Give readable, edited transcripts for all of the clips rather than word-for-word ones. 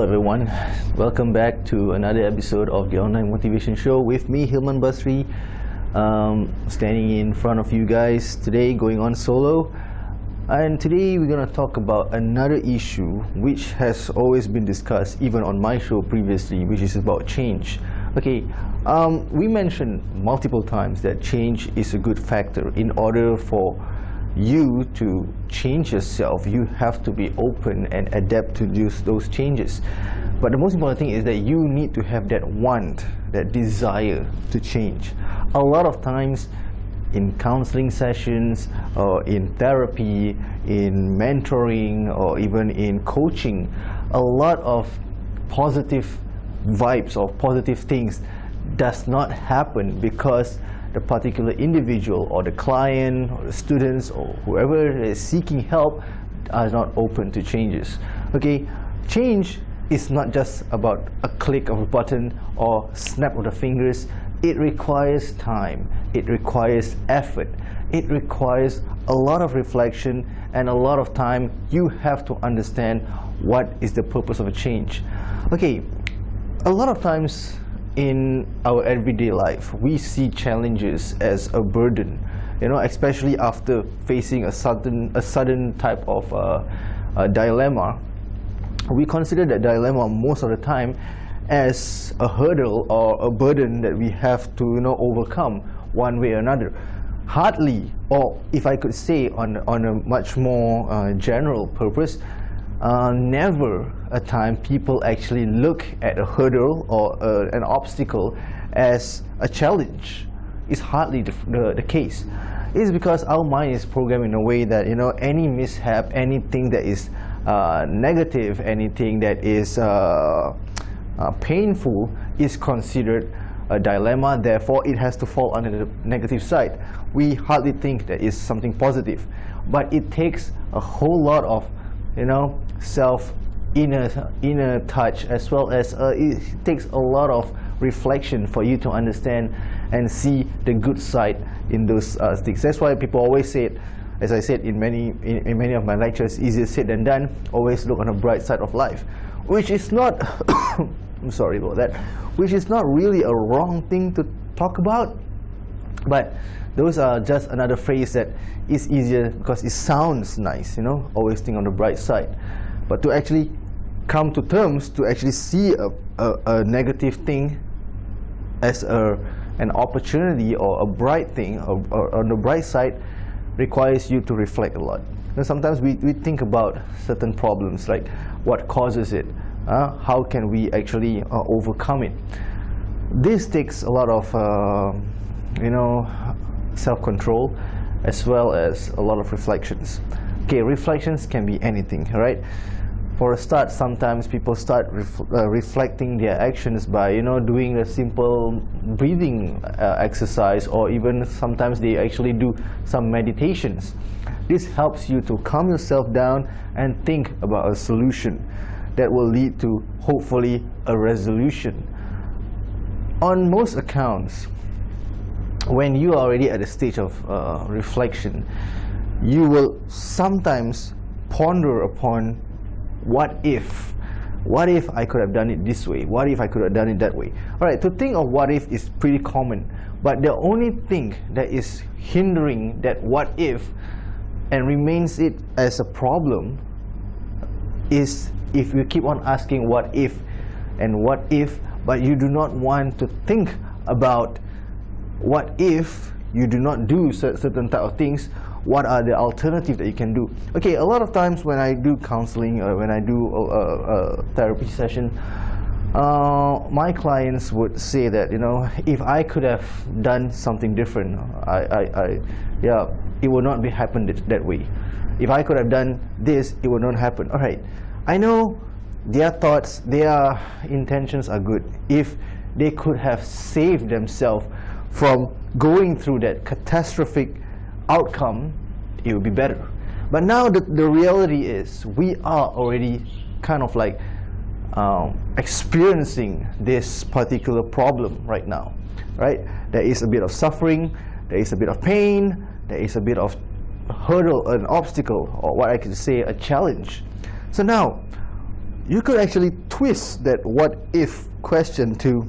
everyone. Welcome back to another episode of the Online Motivation Show with me, Hilman Basri, standing in front of you guys today, going on solo. And today we're going to talk about another issue which has always been discussed even on my show previously, which is about change. Okay, we mentioned multiple times that change is a good factor. In order for you to change yourself, you have to be open and adapt to those changes. But the most important thing is that you need to have that want, that desire to change. A lot of times in counseling sessions, or in therapy, in mentoring, or even in coaching, a lot of positive vibes or positive things does not happen because the particular individual or the client or the students or whoever is seeking help are not open to changes. Okay, change is not just about a click of a button or snap of the fingers. It requires time, it requires effort, it requires a lot of reflection and a lot of time. You have to understand what is the purpose of a change. Okay, a lot of times in our everyday life, we see challenges as a burden, especially after facing a sudden type of dilemma. We consider that dilemma most of the time as a hurdle or a burden that we have to overcome one way or another. Hardly, or if I could say on a much more general purpose, never a time people actually look at a hurdle or an obstacle as a challenge. It's hardly the case. It's because our mind is programmed in a way that any mishap, anything that is negative, anything that is painful is considered a dilemma. Therefore, it has to fall under the negative side. We hardly think that is something positive, but it takes a whole lot of self inner touch, as well as it takes a lot of reflection for you to understand and see the good side in those things. That's why people always say it, as I said in many of my lectures, easier said than done. Always look on the bright side of life, which is not I'm sorry about that, which is not really a wrong thing to talk about, but those are just another phrase that is easier because it sounds nice, always think on the bright side. But to actually come to terms, to actually see a negative thing as an opportunity or a bright thing, or on the bright side, requires you to reflect a lot. Sometimes we think about certain problems, like what causes it, how can we actually overcome it. This takes a lot of self-control, as well as a lot of reflections. Okay, reflections can be anything, right? For a start, sometimes people start reflecting their actions by doing a simple breathing exercise, or even sometimes they actually do some meditations. This helps you to calm yourself down and think about a solution that will lead to hopefully a resolution. On most accounts, when you are already at a stage of reflection, you will sometimes ponder upon what if I could have done it this way, what if I could have done it that way. Alright, to think of what if is pretty common, but the only thing that is hindering that what if and remains it as a problem is if you keep on asking what if and what if, but you do not want to think about what if you do not do certain type of things. What are the alternatives that you can do? Okay, a lot of times when I do counseling or when I do a therapy session, my clients would say that if I could have done something different, it would not be happened that way. If I could have done this, it would not happen. All right, I know their thoughts, their intentions are good. If they could have saved themselves from going through that catastrophic outcome, it would be better. But now the reality is we are already kind of like experiencing this particular problem right now, right? There is a bit of suffering, there is a bit of pain, there is a bit of hurdle, an obstacle, or what I could say a challenge. So now you could actually twist that what if question to,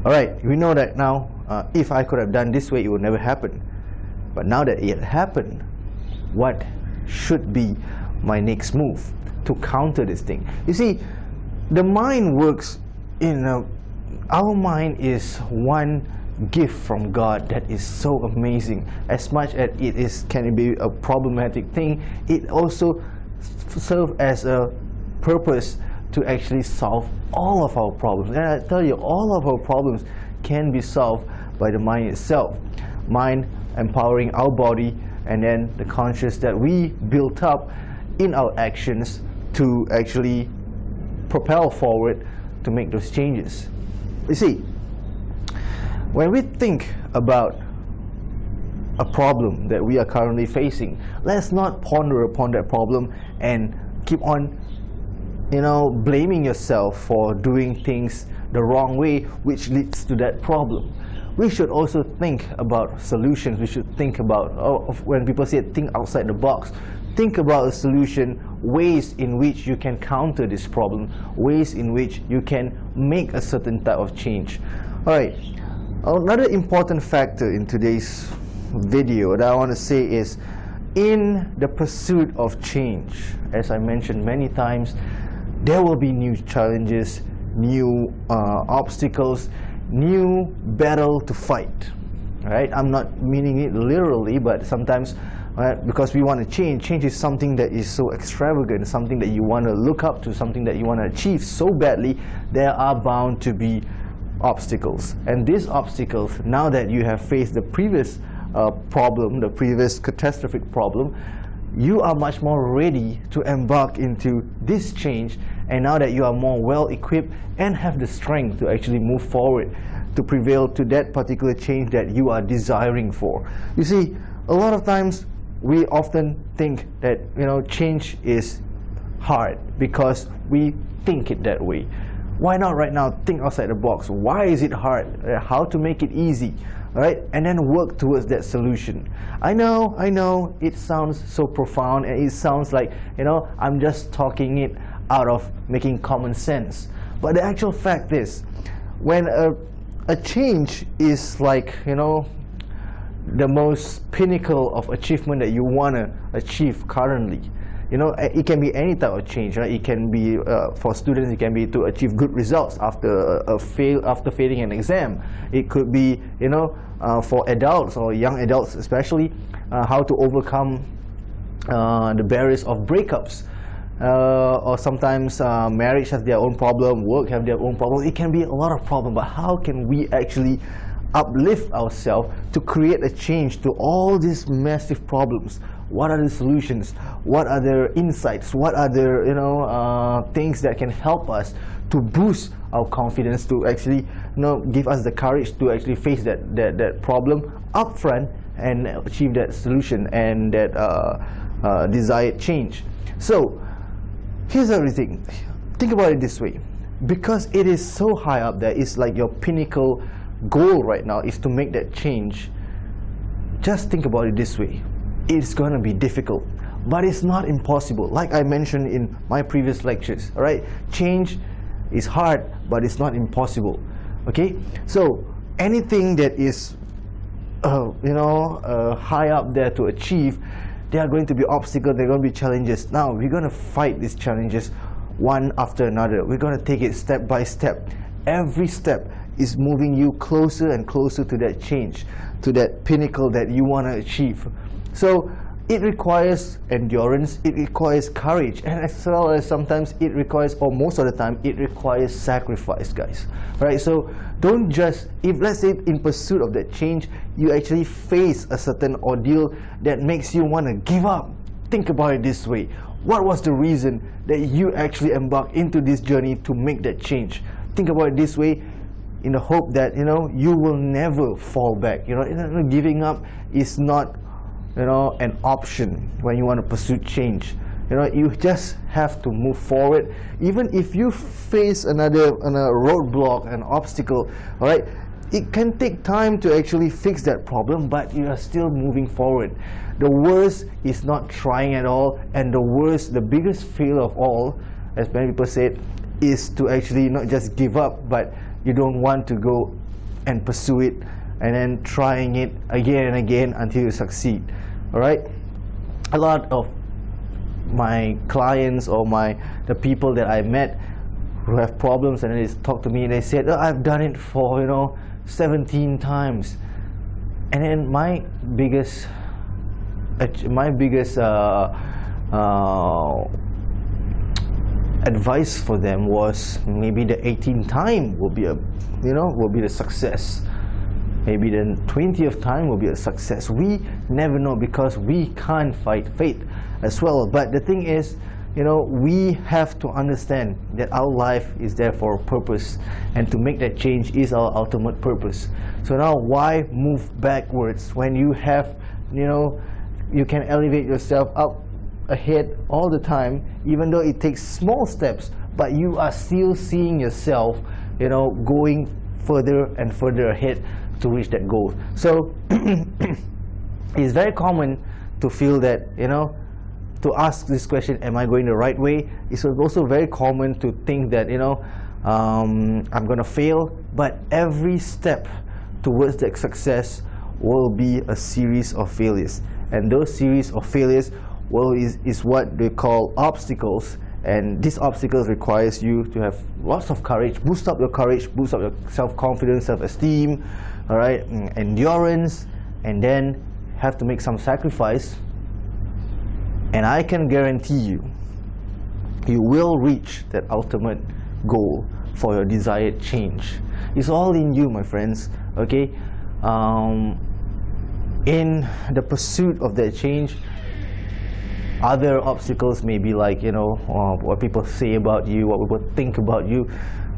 all right, we know that now, if I could have done this way, it would never happen. But now that it happened, what should be my next move to counter this thing? You see, the mind works in our mind is one gift from God that is so amazing. As much as it is can be a problematic thing, it also serves as a purpose to actually solve all of our problems. And I tell you, all of our problems can be solved by the mind itself. Mind empowering our body, and then the conscious that we built up in our actions to actually propel forward to make those changes. You see, when we think about a problem that we are currently facing, let's not ponder upon that problem and keep on, blaming yourself for doing things the wrong way, which leads to that problem. We should also think about solutions. We should think about, when people say think outside the box, think about a solution, ways in which you can counter this problem, ways in which you can make a certain type of change. Alright, another important factor in today's video that I want to say is, in the pursuit of change, as I mentioned many times, there will be new challenges, new obstacles, new battle to fight. Right? I'm not meaning it literally, but sometimes because we want to change is something that is so extravagant, something that you want to look up to, something that you want to achieve so badly, there are bound to be obstacles. And these obstacles, now that you have faced the previous problem, the previous catastrophic problem, you are much more ready to embark into this change, and now that you are more well equipped and have the strength to actually move forward to prevail to that particular change that you are desiring for. You see, a lot of times we often think that change is hard because we think it that way. Why not right now think outside the box? Why is it hard? How to make it easy? Right? And then work towards that solution. I know, it sounds so profound, and it sounds like, I'm just talking it out of making common sense. But the actual fact is, when a change is like, the most pinnacle of achievement that you want to achieve currently, it can be any type of change, right? It can be, for students, it can be to achieve good results after after failing an exam. It could be, for adults or young adults especially, how to overcome the barriers of breakups. Or sometimes marriage has their own problem, work have their own problem. It can be a lot of problems, but how can we actually uplift ourselves to create a change to all these massive problems? What are the solutions? What are the insights? What are the things that can help us to boost our confidence, to actually give us the courage to actually face that problem up front and achieve that solution and that desired change? So here's everything. Think about it this way. Because it is so high up there, it's like your pinnacle goal right now is to make that change. Just think about it this way. It's going to be difficult, but it's not impossible. Like I mentioned in my previous lectures, all right? Change is hard, but it's not impossible. Okay? So anything that is high up there to achieve, there are going to be obstacles, there are going to be challenges. Now we're going to fight these challenges one after another. We're going to take it step by step. Every step is moving you closer and closer to that change, to that pinnacle that you want to achieve. So it requires endurance, it requires courage, and as well as sometimes it requires, or most of the time, it requires sacrifice, guys. Right? So don't just, if let's say in pursuit of that change, you actually face a certain ordeal that makes you want to give up. Think about it this way. What was the reason that you actually embarked into this journey to make that change? Think about it this way, in the hope that you will never fall back. Giving up is not an option when you want to pursue change. You just have to move forward. Even if you face another roadblock, an obstacle, all right, it can take time to actually fix that problem, but you are still moving forward. The worst is not trying at all, and the biggest failure of all as many people said, is to actually not just give up, but you don't want to go and pursue it and then trying it again and again until you succeed. All right, a lot of my clients or the people that I met who have problems, and they talk to me and they said, oh, I've done it for 17 times. And then my biggest advice for them was maybe the 18th time will be the success. Maybe the 20th time will be a success. We never know, because we can't fight fate as well. But the thing is, we have to understand that our life is there for a purpose, and to make that change is our ultimate purpose. So now, why move backwards when you have, you can elevate yourself up ahead all the time, even though it takes small steps, but you are still seeing yourself, going further and further ahead to reach that goal. So it's very common to feel that, to ask this question, am I going the right way? It's also very common to think that, I'm going to fail, but every step towards that success will be a series of failures. And those series of failures is what they call obstacles. And these obstacles requires you to have lots of courage, boost up your self-confidence, self-esteem, all right, endurance, and then have to make some sacrifice. And I can guarantee you, you will reach that ultimate goal for your desired change. It's all in you, my friends, okay? In the pursuit of that change, other obstacles may be like, what people say about you, what people think about you.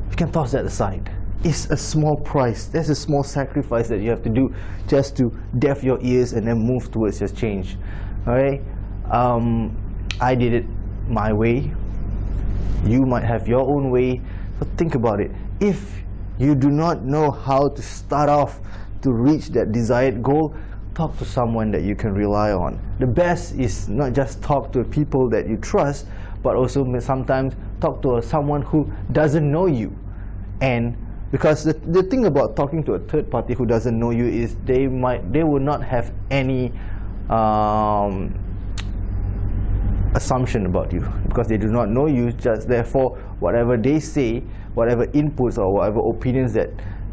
You can toss that aside. It's a small price. There's a small sacrifice that you have to do just to deaf your ears and then move towards your change. All right? I did it my way. You might have your own way. So think about it. If you do not know how to start off to reach that desired goal, talk to someone that you can rely on. The best is not just talk to people that you trust, but also sometimes talk to someone who doesn't know you. And because the thing about talking to a third party who doesn't know you is they will not have any assumption about you, because they do not know you. Just therefore, whatever they say, whatever inputs or whatever opinions that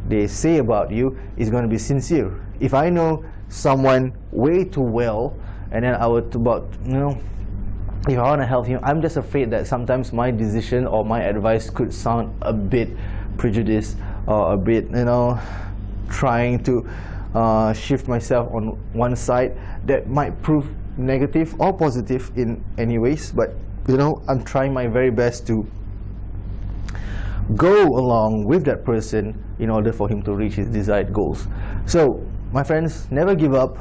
they say about you is going to be sincere. If I know someone way too well, and then I would if I want to help him, I'm just afraid that sometimes my decision or my advice could sound a bit prejudiced or a bit, trying to shift myself on one side that might prove negative or positive in any ways. But I'm trying my very best to go along with that person in order for him to reach his desired goals. So my friends, never give up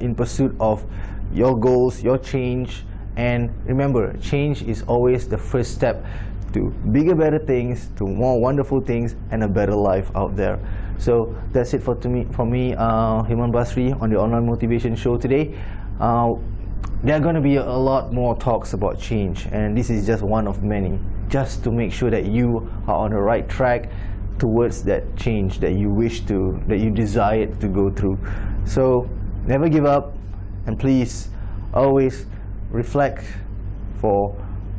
in pursuit of your goals, your change. And remember, change is always the first step to bigger, better things, to more wonderful things, and a better life out there. So that's it from me, Hilman Basri, on the Online Motivation Show today. There are going to be a lot more talks about change, and this is just one of many, just to make sure that you are on the right track towards that change that you desire to go through. So never give up, and please always reflect for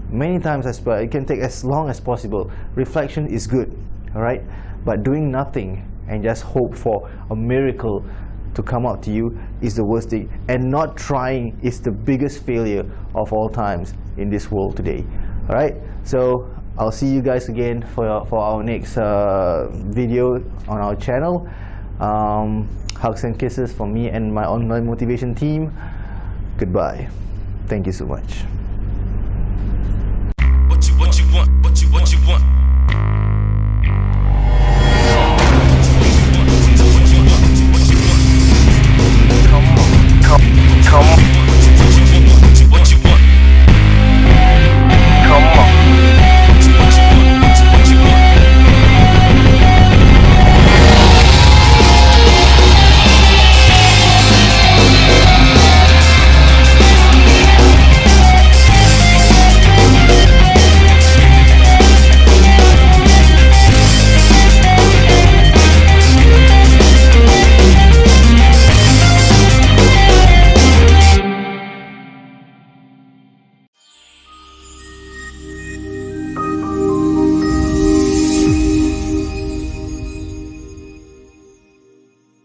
many times as well. It can take as long as possible. Reflection is good, all right, but doing nothing and just hope for a miracle to come out to you is the worst thing. And not trying is the biggest failure of all times in this world today. All right, so I'll see you guys again for our next video on our channel. Hugs and kisses from me and my Online Motivation team. Goodbye. Thank you so much.